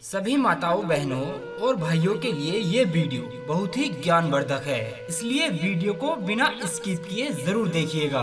सभी माताओं बहनों और भाइयों के लिए ये वीडियो बहुत ही ज्ञानवर्धक है, इसलिए वीडियो को बिना स्किप किए जरूर देखिएगा।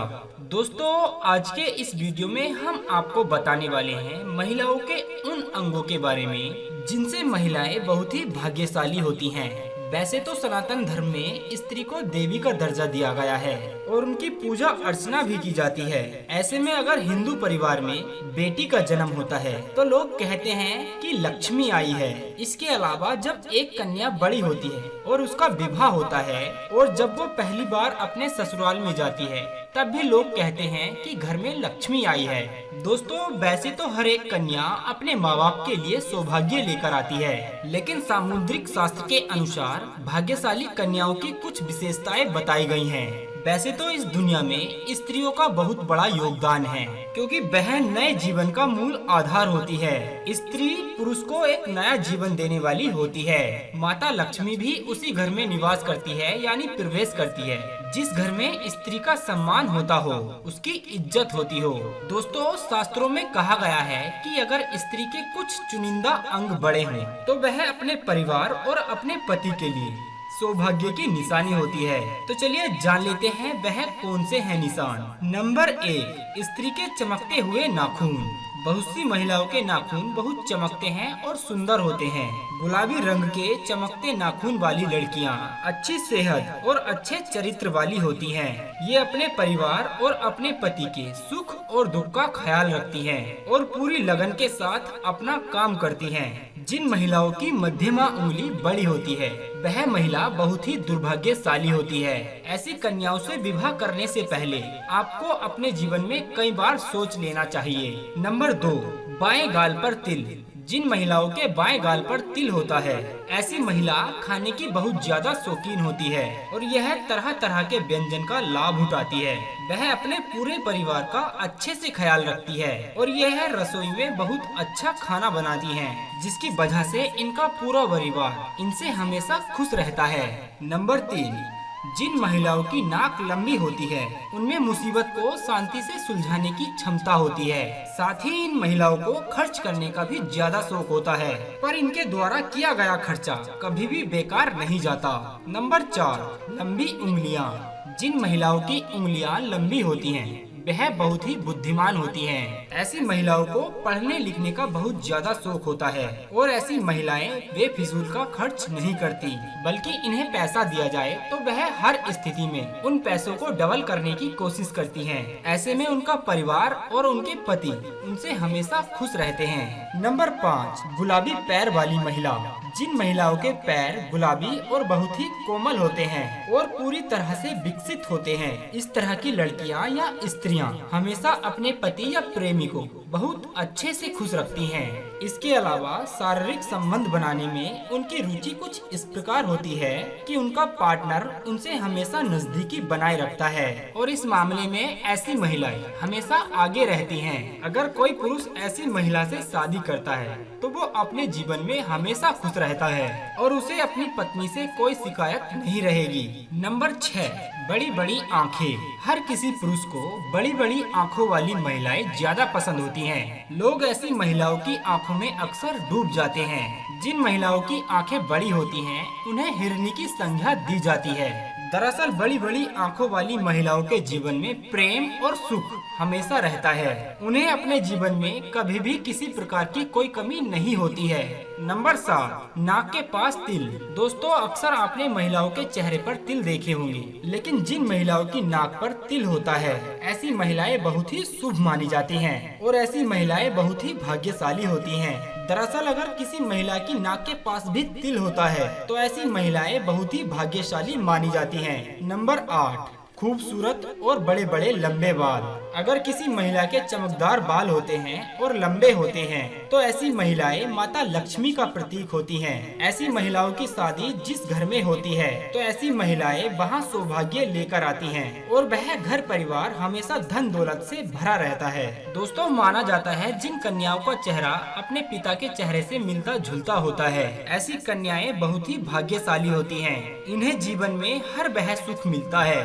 दोस्तों, आज के इस वीडियो में हम आपको बताने वाले हैं महिलाओं के उन अंगों के बारे में जिनसे महिलाएं बहुत ही भाग्यशाली होती हैं। वैसे तो सनातन धर्म में स्त्री को देवी का दर्जा दिया गया है और उनकी पूजा अर्चना भी की जाती है। ऐसे में अगर हिंदू परिवार में बेटी का जन्म होता है तो लोग कहते हैं कि लक्ष्मी आई है। इसके अलावा जब एक कन्या बड़ी होती है और उसका विवाह होता है और जब वो पहली बार अपने ससुराल में जाती है तब भी लोग कहते हैं कि घर में लक्ष्मी आई है। दोस्तों, वैसे तो हर एक कन्या अपने माँ बाप के लिए सौभाग्य लेकर आती है, लेकिन सामुद्रिक शास्त्र के अनुसार भाग्यशाली कन्याओं की कुछ विशेषताएं बताई गई हैं। वैसे तो इस दुनिया में स्त्रियों का बहुत बड़ा योगदान है, क्योंकि वह नए जीवन का मूल आधार होती है। स्त्री पुरुष को एक नया जीवन देने वाली होती है। माता लक्ष्मी भी उसी घर में निवास करती है, यानी प्रवेश करती है। जिस घर में स्त्री का सम्मान होता हो, उसकी इज्जत होती हो। दोस्तों, शास्त्रों में कहा गया है कि अगर स्त्री के कुछ चुनिंदा अंग बड़े हों तो वह अपने परिवार और अपने पति के लिए सौभाग्य की निशानी होती है। तो चलिए जान लेते हैं वह कौन से हैं निशान। नंबर 1, स्त्री के चमकते हुए नाखून। बहुत सी महिलाओं के नाखून बहुत चमकते हैं और सुंदर होते हैं। गुलाबी रंग के चमकते नाखून वाली लड़कियां अच्छी सेहत और अच्छे चरित्र वाली होती हैं। ये अपने परिवार और अपने पति के सुख और दुख का ख्याल रखती हैं और पूरी लगन के साथ अपना काम करती हैं। जिन महिलाओं की मध्यमा उंगली बड़ी होती है वह महिला बहुत ही दुर्भाग्यशाली होती है। ऐसी कन्याओं से विवाह करने से पहले आपको अपने जीवन में कई बार सोच लेना चाहिए। नंबर 2, बाएं गाल पर तिल। जिन महिलाओं के बाएं गाल पर तिल होता है, ऐसी महिला खाने की बहुत ज्यादा शौकीन होती है और यह तरह तरह के व्यंजन का लाभ उठाती है। वह अपने पूरे परिवार का अच्छे से ख्याल रखती है और यह रसोई में बहुत अच्छा खाना बनाती हैं, जिसकी वजह से इनका पूरा परिवार इनसे हमेशा खुश रहता है। नंबर 3, जिन महिलाओं की नाक लंबी होती है उनमें मुसीबत को शांति से सुलझाने की क्षमता होती है। साथ ही इन महिलाओं को खर्च करने का भी ज्यादा शौक होता है, पर इनके द्वारा किया गया खर्चा कभी भी बेकार नहीं जाता। नंबर 4, लंबी उंगलियां। जिन महिलाओं की उंगलियां लंबी होती हैं वह बहुत ही बुद्धिमान होती हैं। ऐसी महिलाओं को पढ़ने लिखने का बहुत ज्यादा शौक होता है और ऐसी महिलाएं बेफिजूल का खर्च नहीं करती, बल्कि इन्हें पैसा दिया जाए तो वह हर स्थिति में उन पैसों को डबल करने की कोशिश करती हैं। ऐसे में उनका परिवार और उनके पति उनसे हमेशा खुश रहते हैं। नंबर 5, गुलाबी पैर वाली महिला। जिन महिलाओं के पैर गुलाबी और बहुत ही कोमल होते हैं और पूरी तरह से विकसित होते हैं, इस तरह की लड़कियां या स्त्रियां हमेशा अपने पति या प्रेमी को बहुत अच्छे से खुश रखती हैं। इसके अलावा शारीरिक संबंध बनाने में उनकी रुचि कुछ इस प्रकार होती है कि उनका पार्टनर उनसे हमेशा नजदीकी बनाए रखता है और इस मामले में ऐसी महिलाएं हमेशा आगे रहती हैं। अगर कोई पुरुष ऐसी महिला से शादी करता है तो वो अपने जीवन में हमेशा खुश रहता है और उसे अपनी पत्नी से कोई शिकायत नहीं रहेगी। नंबर 6, बड़ी बड़ी आँखें। हर किसी पुरुष को बड़ी बड़ी आँखों वाली महिलाएं ज्यादा पसंद होती हैं। लोग ऐसी महिलाओं की आँखों में अक्सर डूब जाते हैं। जिन महिलाओं की आँखें बड़ी होती हैं उन्हें हिरनी की संज्ञा दी जाती है। दरअसल बड़ी बड़ी आँखों वाली महिलाओं के जीवन में प्रेम और सुख हमेशा रहता है। उन्हें अपने जीवन में कभी भी किसी प्रकार की कोई कमी नहीं होती है। नंबर 7, नाक के पास तिल। दोस्तों, अक्सर आपने महिलाओं के चेहरे पर तिल देखे होंगे, लेकिन जिन महिलाओं की नाक पर तिल होता है ऐसी महिलाएं बहुत ही शुभ मानी जाती हैं और ऐसी महिलाएं बहुत ही भाग्यशाली होती हैं। दरअसल अगर किसी महिला की नाक के पास भी तिल होता है तो ऐसी महिलाएं बहुत ही भाग्यशाली मानी जाती हैं। नंबर 8, खूबसूरत और बड़े बड़े लंबे बाल। अगर किसी महिला के चमकदार बाल होते हैं और लंबे होते हैं तो ऐसी महिलाएं माता लक्ष्मी का प्रतीक होती हैं। ऐसी महिलाओं की शादी जिस घर में होती है तो ऐसी महिलाएं वहां सौभाग्य लेकर आती हैं और वह घर परिवार हमेशा धन दौलत से भरा रहता है। दोस्तों, माना जाता है जिन कन्याओं का चेहरा अपने पिता के चेहरे से मिलता जुलता होता है ऐसी कन्याएं बहुत ही भाग्यशाली होती हैं। इन्हें जीवन में हर वह सुख मिलता है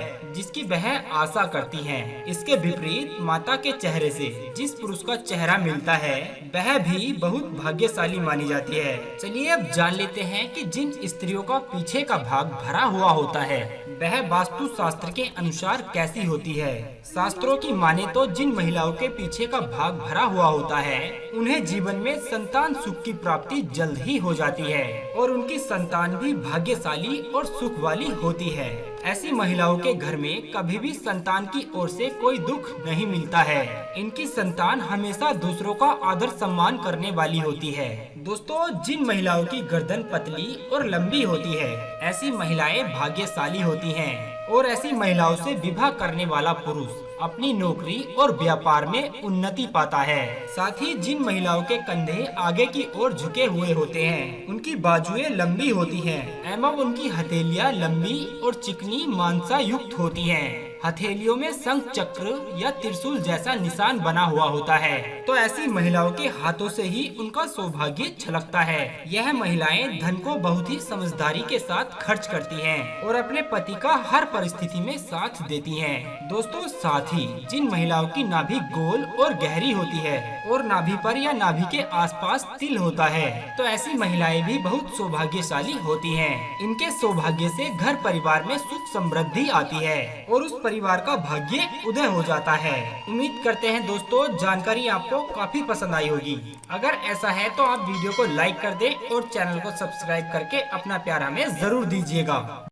जिसकी वह आशा करती हैं। इसके विपरीत माता के चेहरे से जिस पुरुष का चेहरा मिलता है वह भी बहुत भाग्यशाली मानी जाती है। चलिए अब जान लेते हैं कि जिन स्त्रियों का पीछे का भाग भरा हुआ होता है वह वास्तु शास्त्र के अनुसार कैसी होती है। शास्त्रों की माने तो जिन महिलाओं के पीछे का भाग भरा हुआ होता है उन्हें जीवन में संतान सुख की प्राप्ति जल्द ही हो जाती है और उनकी संतान भी भाग्यशाली और सुख वाली होती है। ऐसी महिलाओं के घर में कभी भी संतान की ओर से कोई दुख नहीं मिलता है। इनकी संतान हमेशा दूसरों का आदर सम्मान करने वाली होती है। दोस्तों, जिन महिलाओं की गर्दन पतली और लंबी होती है ऐसी महिलाएं भाग्यशाली होती हैं और ऐसी महिलाओं से विवाह करने वाला पुरुष अपनी नौकरी और व्यापार में उन्नति पाता है। साथ ही जिन महिलाओं के कंधे आगे की ओर झुके हुए होते हैं उनकी बाजुएं लंबी होती हैं एवं उनकी हथेलियां लंबी और चिकनी मांसा युक्त होती हैं। हथेलियों में शंख चक्र या त्रिशूल जैसा निशान बना हुआ होता है तो ऐसी महिलाओं के हाथों से ही उनका सौभाग्य छलकता है। यह महिलाएं धन को बहुत ही समझदारी के साथ खर्च करती हैं और अपने पति का हर परिस्थिति में साथ देती हैं। दोस्तों, साथ ही जिन महिलाओं की नाभि गोल और गहरी होती है और नाभि पर या नाभि के आसपास तिल होता है तो ऐसी महिलाएं भी बहुत सौभाग्यशाली होती हैं। इनके सौभाग्य से घर परिवार में सुख समृद्धि आती है और उस परिवार का भाग्य उदय हो जाता है। उम्मीद करते हैं दोस्तों जानकारी आपको काफी पसंद आई होगी। अगर ऐसा है तो आप वीडियो को लाइक कर दें और चैनल को सब्सक्राइब करके अपना प्यार हमें जरूर दीजिएगा।